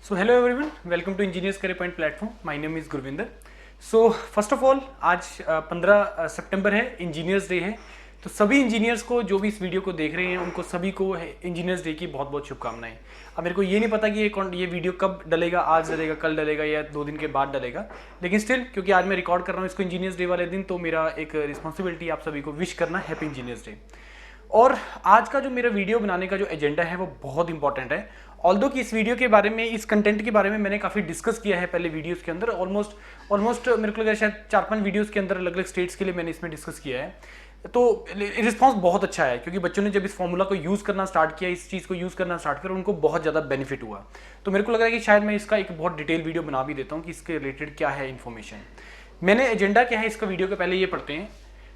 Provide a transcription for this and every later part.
So hello everyone, welcome to Engineers Career Point platform. My name is Gurvinder. So first of all, आज 15 सितंबर है, engineers day है। तो सभी engineers को जो भी इस वीडियो को देख रहे हैं उनको सभी को इंजीनियर्स डे की बहुत बहुत शुभकामनाएं। अब मेरे को ये नहीं पता कि ये वीडियो कब डलेगा, आज डलेगा, कल डलेगा या 2 दिन के बाद डलेगा, लेकिन स्टिल क्योंकि आज मैं रिकॉर्ड कर रहा हूँ इसको इंजीनियर्स डे वाले दिन, तो मेरा एक रिस्पॉन्सिबिलिटी आप सभी को विश करना, हैप्पी इंजीनियर्स डे। और आज का जो मेरा वीडियो बनाने का जो एजेंडा है वो बहुत इंपॉर्टेंट है। ऑल्दो कि इस वीडियो के बारे में, इस कंटेंट के बारे में मैंने काफ़ी डिस्कस किया है पहले वीडियोस के अंदर। ऑलमोस्ट मेरे को लगा शायद 4-5 वीडियोस के अंदर अलग अलग स्टेट्स के लिए मैंने इसमें डिस्कस किया है। तो रिस्पांस बहुत अच्छा है क्योंकि बच्चों ने जब इस फॉर्मूला को यूज़ करना स्टार्ट किया, इस चीज़ को यूज़ करना स्टार्ट किया, उनको बहुत ज़्यादा बेनिफिट हुआ। तो मेरे को लग रहा है कि शायद मैं इसका एक बहुत डिटेल वीडियो बना भी देता हूँ कि इसके रिलेटेड क्या है इन्फॉर्मेशन। मैंने एजेंडा क्या है इसका वीडियो के पहले ये पढ़ते हैं।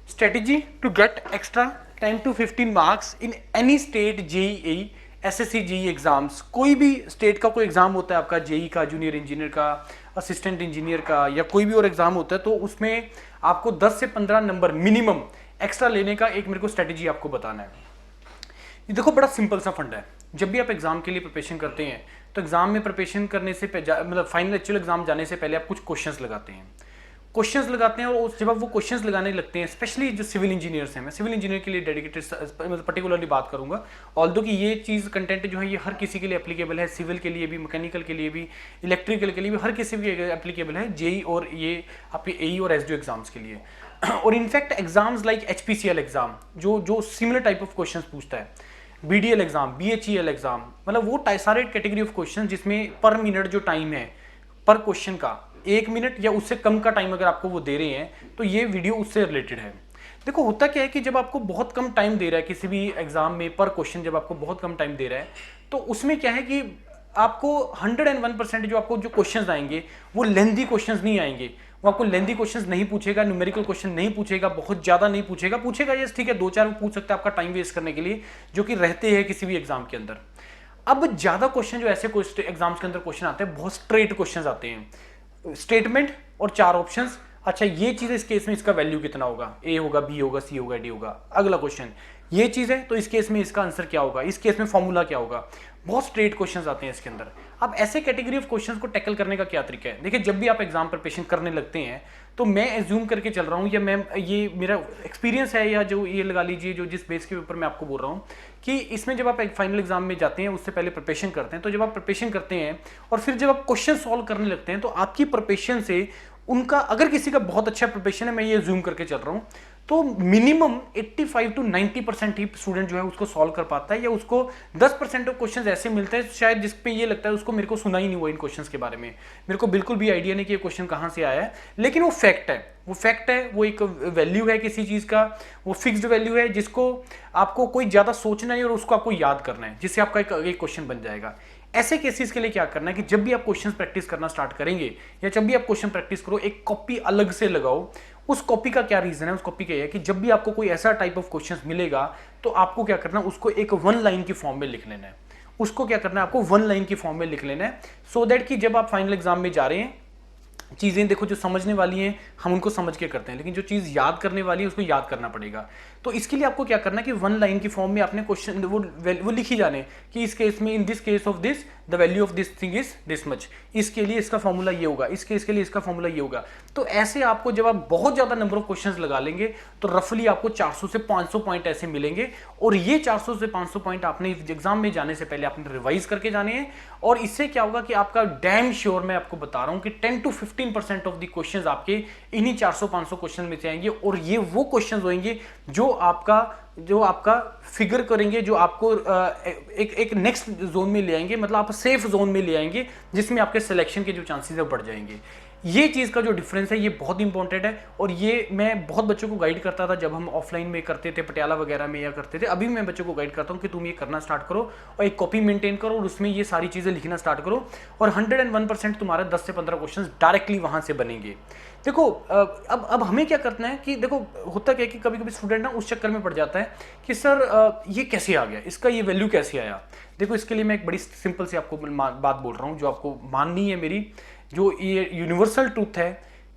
Strategy to get extra 10 to 15 marks in any state JEE SSC JE exams. कोई भी स्टेट का कोई एग्जाम होता है आपका, जेई का, जूनियर इंजीनियर का, असिस्टेंट इंजीनियर का, या कोई भी और एग्जाम होता है, तो उसमें आपको 10 से 15 नंबर मिनिमम एक्स्ट्रा लेने का एक मेरे को स्ट्रेटेजी आपको बताना है। ये देखो बड़ा सिंपल सा फंडा है। जब भी आप एग्जाम के लिए प्रिपरेशन करते हैं तो एग्जाम में प्रिपरेशन करने से मतलब फाइनल एक्चुअल एग्जाम जाने से पहले आप कुछ क्वेश्चंस लगाते हैं और जब आप वो क्वेश्चंस लगाने लगते हैं, स्पेशली जो सिविल इंजीनियर्स हैं, मैं सिविल इंजीनियर के लिए डेडिकेटेड मतलब पर्टिकुलरली बात करूंगा। ऑल्दो कि ये चीज़ कंटेंट जो है ये हर किसी के लिए एप्लीकेबल है, सिविल के लिए भी, मैकेनिकल के लिए भी, इलेक्ट्रिकल के लिए भी, हर किसी के लिए एप्लीकेबल है, जेई और ये आपके एई और एसडीओ एग्जाम्स के लिए। और in fact exams like HPCL exam जो सिमिलर टाइप ऑफ क्वेश्चन पूछता है, बीडीएल एग्जाम, बीएचईएल एग्जाम, मतलब वो सारे कैटेगरी ऑफ क्वेश्चन जिसमें पर मिनट जो टाइम है पर क्वेश्चन का 1 मिनट या उससे कम का टाइम अगर आपको वो दे रहे हैं, तो ये वीडियो उससे रिलेटेड है। देखो होता क्या है कि जब आपको बहुत कम टाइम दे रहा है किसी भी एग्जाम में, पर क्वेश्चन जब आपको बहुत कम टाइम दे रहा है, तो उसमें क्या है कि आपको 101% जो आपको जो क्वेश्चंस आएंगे वो लेंथी क्वेश्चंस नहीं आएंगे। वो आपको लेंथी क्वेश्चंस नहीं पूछेगा, न्यूमेरिकल क्वेश्चन नहीं पूछेगा, बहुत ज्यादा नहीं पूछेगा यस ठीक है 2-4 वो पूछ सकता है आपका टाइम वेस्ट करने के लिए, जो कि रहते हैं किसी भी एग्जाम के अंदर। अब ज्यादा क्वेश्चन जो ऐसे एग्जाम्स के अंदर क्वेश्चन आते हैं, बहुत स्ट्रेट क्वेश्चन आते हैं, स्टेटमेंट और 4 ऑप्शंस। अच्छा ये चीज है, इस केस में इसका वैल्यू कितना होगा, ए होगा, बी होगा, सी होगा, डी होगा। अगला क्वेश्चन ये चीज है, तो इस केस में इसका आंसर क्या होगा, इस केस में फॉर्मूला क्या होगा। बहुत स्ट्रेट क्वेश्चंस आते हैं इसके अंदर। अब ऐसे कैटेगरी ऑफ क्वेश्चंस को टैकल करने का क्या तरीका है? देखिए जब भी आप एग्जाम प्रिपरेशन करने लगते हैं तो मैं एज्यूम करके चल रहा हूँ, या मैं ये मेरा एक्सपीरियंस है, या जो ये लगा लीजिए जो जिस बेस के ऊपर मैं आपको बोल रहा हूँ कि इसमें जब आप एक फाइनल एग्जाम में जाते हैं उससे पहले प्रिपरेशन करते हैं, तो जब आप प्रिपरेशन करते हैं और फिर जब आप क्वेश्चन सॉल्व करने लगते हैं, तो आपकी प्रिपरेशन से उनका, अगर किसी का बहुत अच्छा प्रिपरेशन है, मैं ये जूम करके चल रहा हूं, तो मिनिमम 85 to 90% ही स्टूडेंट जो है उसको सॉल्व कर पाता है, या उसको 10% ऑफ क्वेश्चंस ऐसे मिलते हैं शायद जिस पे ये लगता है उसको मेरे को सुना ही नहीं हुआ इन क्वेश्चंस के बारे में, मेरे को बिल्कुल भी आइडिया नहीं कि ये क्वेश्चन कहां से आया है, लेकिन वो फैक्ट है, वो एक वैल्यू है किसी चीज का, वो फिक्स्ड वैल्यू है जिसको आपको कोई ज्यादा सोचना नहीं और उसको आपको याद करना है, जिससे आपका एक क्वेश्चन बन जाएगा। ऐसे केसेस के लिए क्या करना है कि जब भी आप क्वेश्चन प्रैक्टिस करना स्टार्ट करेंगे, या जब भी आप क्वेश्चन प्रैक्टिस करो, एक कॉपी अलग से लगाओ। उस कॉपी का क्या रीजन है? उस कॉपी का यह है कि जब भी आपको कोई ऐसा टाइप ऑफ क्वेश्चन मिलेगा तो आपको क्या करना है, उसको एक 1 लाइन की फॉर्म में लिख लेना है। उसको क्या करना है, आपको 1 लाइन की फॉर्म में लिख लेना है, सो दैट कि जब आप फाइनल एग्जाम में जा रहे हैं, चीजें देखो जो समझने वाली हैं हम उनको समझ के करते हैं, लेकिन जो चीज याद करने वाली है उसको याद करना पड़ेगा। तो इसके लिए आपको क्या करना है कि 1 लाइन की फॉर्म में आपने क्वेश्चन वो लिखी जाने कि इस केस में, in this case of this the value of this thing is this much, इसके लिए इसका फॉर्मूला ये होगा, इस केस के लिए इसका फॉर्मूला ये होगा। तो ऐसे आपको जब आप बहुत ज्यादा नंबर ऑफ क्वेश्चंस लगा लेंगे तो रफली आपको 400 से 500 पॉइंट ऐसे मिलेंगे, और ये 400 से 500 पॉइंट आपने एग्जाम में जाने से पहले आपने रिवाइज करके जाने हैं। और इससे क्या होगा कि आपका डैम श्योर मैं आपको बता रहा हूं कि 10 to 15% ऑफ द क्वेश्चंस आपके इन्हीं 400-500 क्वेश्चन में से आएंगे, और ये वो क्वेश्चन होंगे जो आपका फिगर करेंगे, जो आपको एक नेक्स्ट जोन में ले आएंगे, मतलब आप सेफ जोन में ले आएंगे, जिसमें आपके सिलेक्शन के जो चांसेस है बढ़ जाएंगे। ये चीज का जो डिफरेंस है ये बहुत इंपॉर्टेंट है, और ये मैं बहुत बच्चों को गाइड करता था जब हम ऑफलाइन में करते थे, पटियाला वगैरह में या करते थे। अभी मैं बच्चों को गाइड करता हूँ कि तुम ये करना स्टार्ट करो और एक कॉपी मेंटेन करो और उसमें ये सारी चीजें लिखना स्टार्ट करो, और 101% तुम्हारा 10 से 15 क्वेश्चन डायरेक्टली वहां से बनेंगे। देखो अब हमें क्या करना है कि देखो होता क्या है कि कभी कभी स्टूडेंट ना उस चक्कर में पड़ जाता है कि सर ये कैसे आ गया, इसका ये वैल्यू कैसे आया। देखो इसके लिए मैं एक बड़ी सिंपल सी आपको बात बोल रहा हूँ जो आपको माननी है मेरी, जो ये यूनिवर्सल ट्रूथ है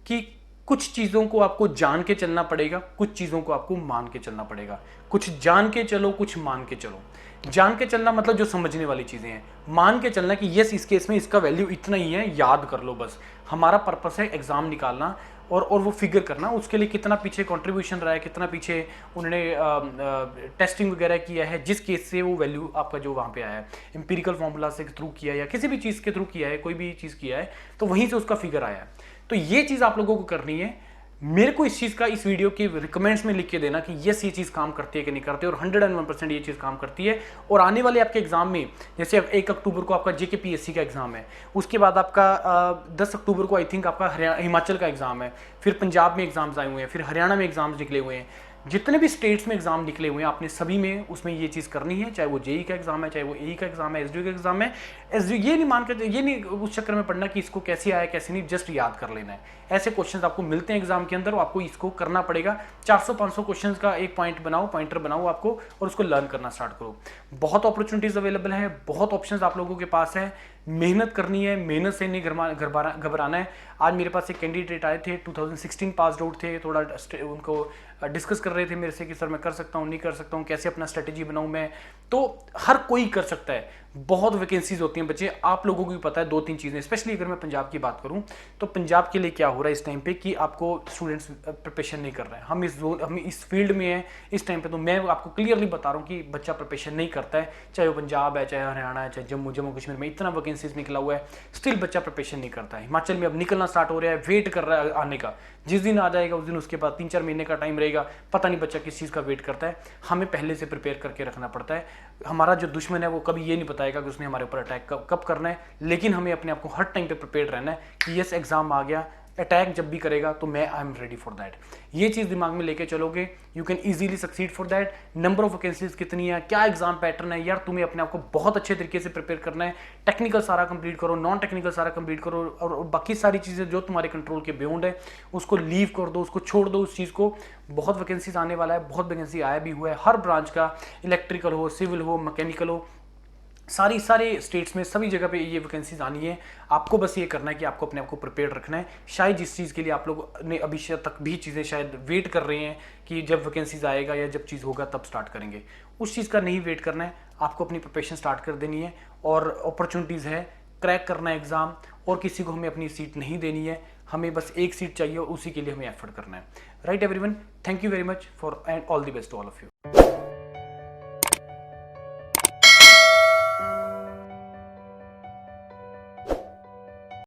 कि कुछ चीज़ों को आपको जान के चलना पड़ेगा, कुछ चीज़ों को आपको मान के चलना पड़ेगा। कुछ जान के चलो, कुछ मान के चलो। जान के चलना मतलब जो समझने वाली चीज़ें हैं, मान के चलना कि यस इस केस में इसका वैल्यू इतना ही है, याद कर लो बस। हमारा पर्पस है एग्ज़ाम निकालना और वो फिगर करना, उसके लिए कितना पीछे कंट्रीब्यूशन रहा है, कितना पीछे उन्होंने टेस्टिंग वगैरह किया है, जिस केस से वो वैल्यू आपका जो वहाँ पे आया है, एम्पिरिकल फार्मूला से थ्रू किया है या किसी भी चीज़ के थ्रू किया है, कोई भी चीज़ किया है, तो वहीं से उसका फिगर आया है। तो ये चीज़ आप लोगों को करनी है। मेरे को इस चीज़ का इस वीडियो की रिकमेंड्स में लिख के देना कि यस ये चीज़ काम करती है कि नहीं करती है, और 101% ये चीज़ काम करती है। और आने वाले आपके एग्जाम में, जैसे 1 अक्टूबर को आपका JKPSC का एग्जाम है, उसके बाद आपका 10 अक्टूबर को आई थिंक आपका हिमाचल का एग्जाम है, फिर पंजाब में एग्जाम्स आए हुए हैं, फिर हरियाणा में एग्जाम्स निकले हुए हैं। जितने भी स्टेट्स में एग्जाम निकले हुए हैं, आपने सभी में उसमें ये चीज़ करनी है, चाहे वो JEE का एग्जाम है, चाहे वो AE का एग्जाम है, SDO का एग्जाम है। ये नहीं मान कर, ये नहीं उस चक्कर में पढ़ना कि इसको कैसे आया कैसे नहीं, जस्ट याद कर लेना है। ऐसे क्वेश्चंस आपको मिलते हैं एग्जाम के अंदर, और आपको इसको करना पड़ेगा। 400-500 क्वेश्चंस का एक पॉइंटर बनाओ आपको, और उसको लर्न करना स्टार्ट करो। बहुत अपॉर्चुनिटीज अवेलेबल है, बहुत ऑप्शंस आप लोगों के पास है। मेहनत करनी है, मेहनत से नहीं घबराना है। आज मेरे पास एक कैंडिडेट आए थे, 2016 पास आउट थे, थोड़ा उनको डिस्कस कर रहे थे मेरे से कि सर मैं कर सकता हूँ, नहीं कर सकता हूँ, कैसे अपना स्ट्रेटेजी बनाऊँ मैं। तो हर कोई कर सकता है, बहुत वैकेंसीज होती हैं बच्चे। आप लोगों को भी पता है 2-3 चीज़ें, स्पेशली अगर मैं पंजाब की बात करूं, तो पंजाब के लिए क्या हो रहा है इस टाइम पे कि आपको स्टूडेंट्स प्रिपरेशन नहीं कर रहे हैं। हम इस फील्ड में हैं इस टाइम पे, तो मैं आपको क्लियरली बता रहा हूं कि बच्चा प्रिपरेशन नहीं करता है, चाहे वो पंजाब है, चाहे हरियाणा है, चाहे जम्मू कश्मीर में इतना वैकेंसीज निकला हुआ है, स्टिल बच्चा प्रिपरेशन नहीं करता है। हिमाचल में अब निकलना स्टार्ट हो रहा है, वेट कर रहा है आने का, जिस दिन आ जाएगा उस दिन उसके बाद 3-4 महीने का टाइम रहेगा, पता नहीं बच्चा किस चीज़ का वेट करता है। हमें पहले से प्रिपेयर करके रखना पड़ता है। हमारा जो दुश्मन है वो कभी ये नहीं बताएगा कि उसने हमारे ऊपर अटैक कब करना है, लेकिन हमें अपने आप को हर टाइम पे प्रिपेयर रहना है कि यस एग्जाम आ गया, अटैक जब भी करेगा तो मैं I am ready for that. ये चीज़ दिमाग में लेके चलोगे, you can easily succeed for that. Number of vacancies कितनी है, क्या एग्जाम पैटर्न है, यार तुम्हें अपने आप को बहुत अच्छे तरीके से प्रिपेयर करना है। टेक्निकल सारा कंप्लीट करो, नॉन टेक्निकल सारा कंप्लीट करो, और बाकी सारी चीज़ें जो तुम्हारे कंट्रोल के बियॉन्ड है उसको लीव कर दो, उसको छोड़ दो उस चीज़ को। बहुत वैकेंसीज आने वाला है, बहुत वैकेंसी आया भी हुआ है हर ब्रांच का, इलेक्ट्रिकल हो, सिविल हो, मैकेनिकल हो, सारे स्टेट्स में सभी जगह पे ये वैकेंसीज आनी है। आपको बस ये करना है कि आपको अपने आप को प्रिपेयर रखना है। शायद जिस चीज़ के लिए आप लोग ने अभी तक भी चीज़ें शायद वेट कर रहे हैं कि जब वैकेंसीज आएगा या जब चीज़ होगा तब स्टार्ट करेंगे, उस चीज़ का नहीं वेट करना है। आपको अपनी प्रिपरेशन स्टार्ट कर देनी है, और अपॉर्चुनिटीज़ है, क्रैक करना है एग्ज़ाम, और किसी को हमें अपनी सीट नहीं देनी है। हमें बस एक सीट चाहिए और उसी के लिए हमें एफर्ट करना है। Right everyone, thank you very much for and all the best to all of you.